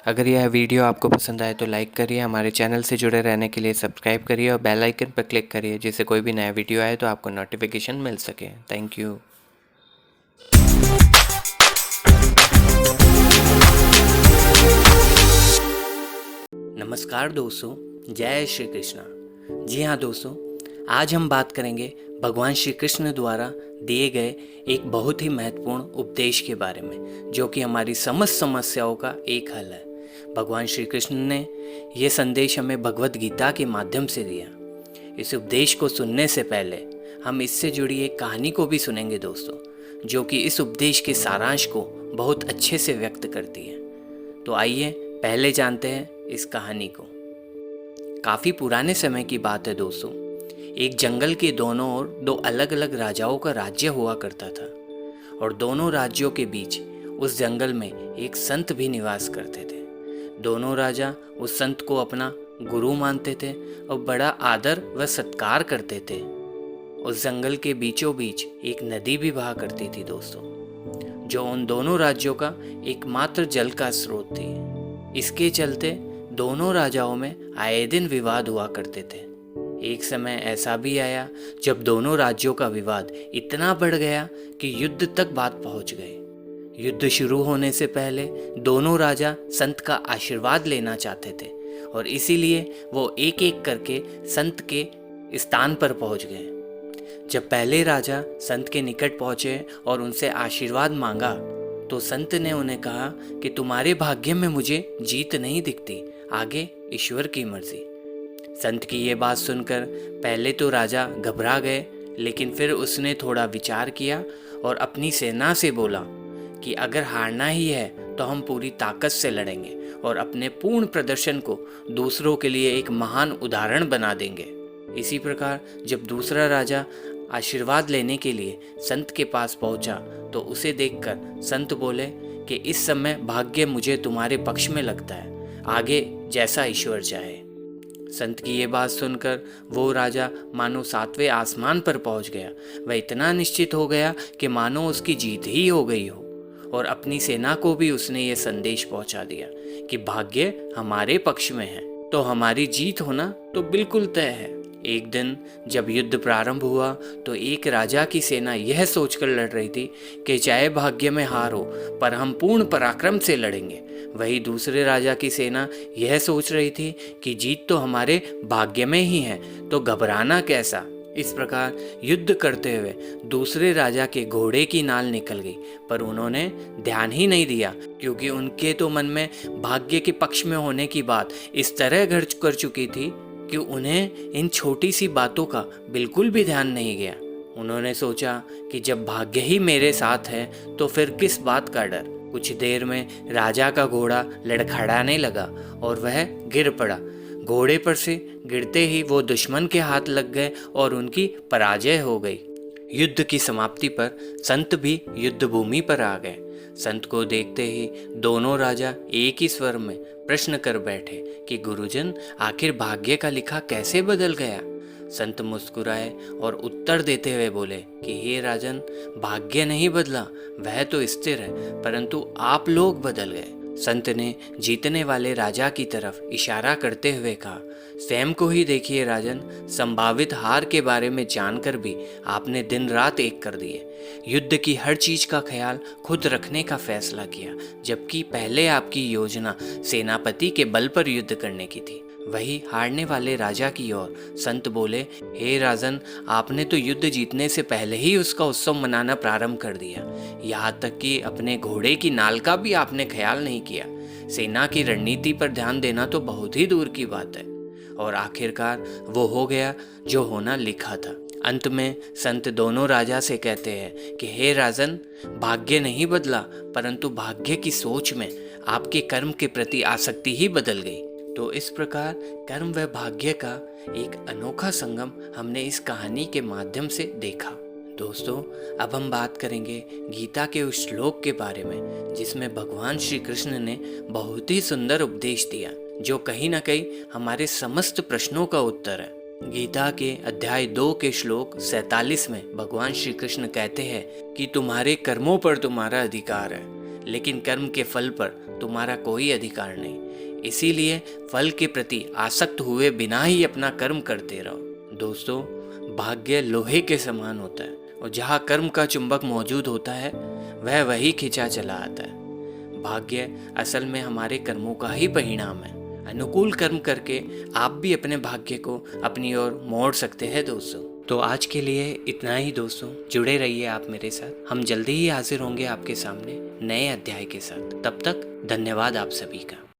अगर यह वीडियो आपको पसंद आए तो लाइक करिए, हमारे चैनल से जुड़े रहने के लिए सब्सक्राइब करिए और बेल आइकन पर क्लिक करिए, जिससे कोई भी नया वीडियो आए तो आपको नोटिफिकेशन मिल सके। Thank you. नमस्कार दोस्तों, जय श्री कृष्णा। जी हाँ दोस्तों, आज हम बात करेंगे भगवान श्री कृष्ण द्वारा दिए गए एक बहुत ही महत्वपूर्ण उपदेश के बारे में, जो कि हमारी समस्त समस्याओं का एक हल है। भगवान श्री कृष्ण ने यह संदेश हमें भगवत गीता के माध्यम से दिया। इस उपदेश को सुनने से पहले हम इससे जुड़ी एक कहानी को भी सुनेंगे दोस्तों, जो कि इस उपदेश के सारांश को बहुत अच्छे से व्यक्त करती है। तो आइए पहले जानते हैं इस कहानी को। काफ़ी पुराने समय की बात है दोस्तों। एक जंगल के दोनों ओर दो अलग अलग राजाओं का राज्य हुआ करता था, और दोनों राज्यों के बीच उस जंगल में एक संत भी निवास करते थे। दोनों राजा उस संत को अपना गुरु मानते थे और बड़ा आदर व सत्कार करते थे। उस जंगल के बीचों बीच एक नदी भी बहा करती थी दोस्तों, जो उन दोनों राज्यों का एकमात्र जल का स्रोत थी। इसके चलते दोनों राजाओं में आए दिन विवाद हुआ करते थे। एक समय ऐसा भी आया जब दोनों राज्यों का विवाद इतना बढ़ गया कि युद्ध तक बात पहुंच गई। युद्ध शुरू होने से पहले दोनों राजा संत का आशीर्वाद लेना चाहते थे, और इसीलिए वो एक एक करके संत के स्थान पर पहुंच गए। जब पहले राजा संत के निकट पहुंचे और उनसे आशीर्वाद मांगा, तो संत ने उन्हें कहा कि तुम्हारे भाग्य में मुझे जीत नहीं दिखती, आगे ईश्वर की मर्जी। संत की ये बात सुनकर पहले तो राजा घबरा गए, लेकिन फिर उसने थोड़ा विचार किया और अपनी सेना से बोला कि अगर हारना ही है तो हम पूरी ताकत से लड़ेंगे और अपने पूर्ण प्रदर्शन को दूसरों के लिए एक महान उदाहरण बना देंगे। इसी प्रकार जब दूसरा राजा आशीर्वाद लेने के लिए संत के पास पहुंचा, तो उसे देखकर संत बोले कि इस समय भाग्य मुझे तुम्हारे पक्ष में लगता है, आगे जैसा ईश्वर चाहे। संत की ये बात सुनकर वो राजा मानो सातवें आसमान पर पहुंच गया। वह इतना निश्चित हो गया कि मानो उसकी जीत ही हो गई हो, और अपनी सेना को भी उसने ये संदेश पहुंचा दिया कि भाग्य हमारे पक्ष में है तो हमारी जीत होना तो बिल्कुल तय है। एक दिन जब युद्ध प्रारंभ हुआ, तो एक राजा की सेना यह सोचकर लड़ रही थी कि चाहे भाग्य में हार हो, पर हम पूर्ण पराक्रम से लड़ेंगे। वही दूसरे राजा की सेना यह सोच रही थी कि जीत तो हमारे भाग्य में ही है, तो घबराना कैसा। इस प्रकार युद्ध करते हुए दूसरे राजा के घोड़े की नाल निकल गई, पर उन्होंने ध्यान ही नहीं दिया, क्योंकि उनके तो मन में भाग्य के पक्ष में होने की बात इस तरह घर कर चुकी थी कि उन्हें इन छोटी सी बातों का बिल्कुल भी ध्यान नहीं गया। उन्होंने सोचा कि जब भाग्य ही मेरे साथ है तो फिर किस बात का डर। कुछ देर में राजा का घोड़ा लड़खड़ाने लगा और वह गिर पड़ा। घोड़े पर से गिरते ही वो दुश्मन के हाथ लग गए और उनकी पराजय हो गई। युद्ध की समाप्ति पर संत भी युद्ध भूमि पर आ गए। संत को देखते ही दोनों राजा एक ही स्वर में प्रश्न कर बैठे कि गुरुजन, आखिर भाग्य का लिखा कैसे बदल गया। संत मुस्कुराए और उत्तर देते हुए बोले कि हे राजन, भाग्य नहीं बदला, वह तो स्थिर है, परंतु आप लोग बदल गए। संत ने जीतने वाले राजा की तरफ इशारा करते हुए कहा, स्वयं को ही देखिए राजन, संभावित हार के बारे में जानकर भी आपने दिन रात एक कर दिए। युद्ध की हर चीज का ख्याल खुद रखने का फैसला किया, जबकि पहले आपकी योजना सेनापति के बल पर युद्ध करने की थी। वही हारने वाले राजा की ओर संत बोले, हे राजन, आपने तो युद्ध जीतने से पहले ही उसका उत्सव मनाना प्रारंभ कर दिया। यहाँ तक कि अपने घोड़े की नाल का भी आपने ख्याल नहीं किया। सेना की रणनीति पर ध्यान देना तो बहुत ही दूर की बात है। और आखिरकार वो हो गया जो होना लिखा था। अंत में संत दोनों राजा से कहते हैं कि हे राजन, भाग्य नहीं बदला, परंतु भाग्य की सोच में आपके कर्म के प्रति आसक्ति ही बदल गई। तो इस प्रकार कर्म व भाग्य का एक अनोखा संगम हमने इस कहानी के माध्यम से देखा। दोस्तों, अब हम बात करेंगे गीता के उस श्लोक के बारे में जिसमें भगवान श्री कृष्ण ने बहुत ही सुंदर उपदेश दिया, जो कहीं ना कहीं हमारे समस्त प्रश्नों का उत्तर है। गीता के अध्याय 2 के श्लोक 47 में भगवान श्री कृष्ण कहते हैं कि तुम्हारे कर्मों पर तुम्हारा अधिकार है, लेकिन कर्म के फल पर तुम्हारा कोई अधिकार नहीं। इसीलिए फल के प्रति आसक्त हुए बिना ही अपना कर्म करते रहो। दोस्तों, भाग्य लोहे के समान होता है और जहाँ कर्म का चुंबक मौजूद होता है वह वही खिंचा चला आता है। भाग्य असल में हमारे कर्मों का ही परिणाम है। अनुकूल कर्म करके आप भी अपने भाग्य को अपनी ओर मोड़ सकते हैं दोस्तों। तो आज के लिए इतना ही दोस्तों। जुड़े रहिए आप मेरे साथ। हम जल्दी ही हाजिर होंगे आपके सामने नए अध्याय के साथ। तब तक धन्यवाद आप सभी का।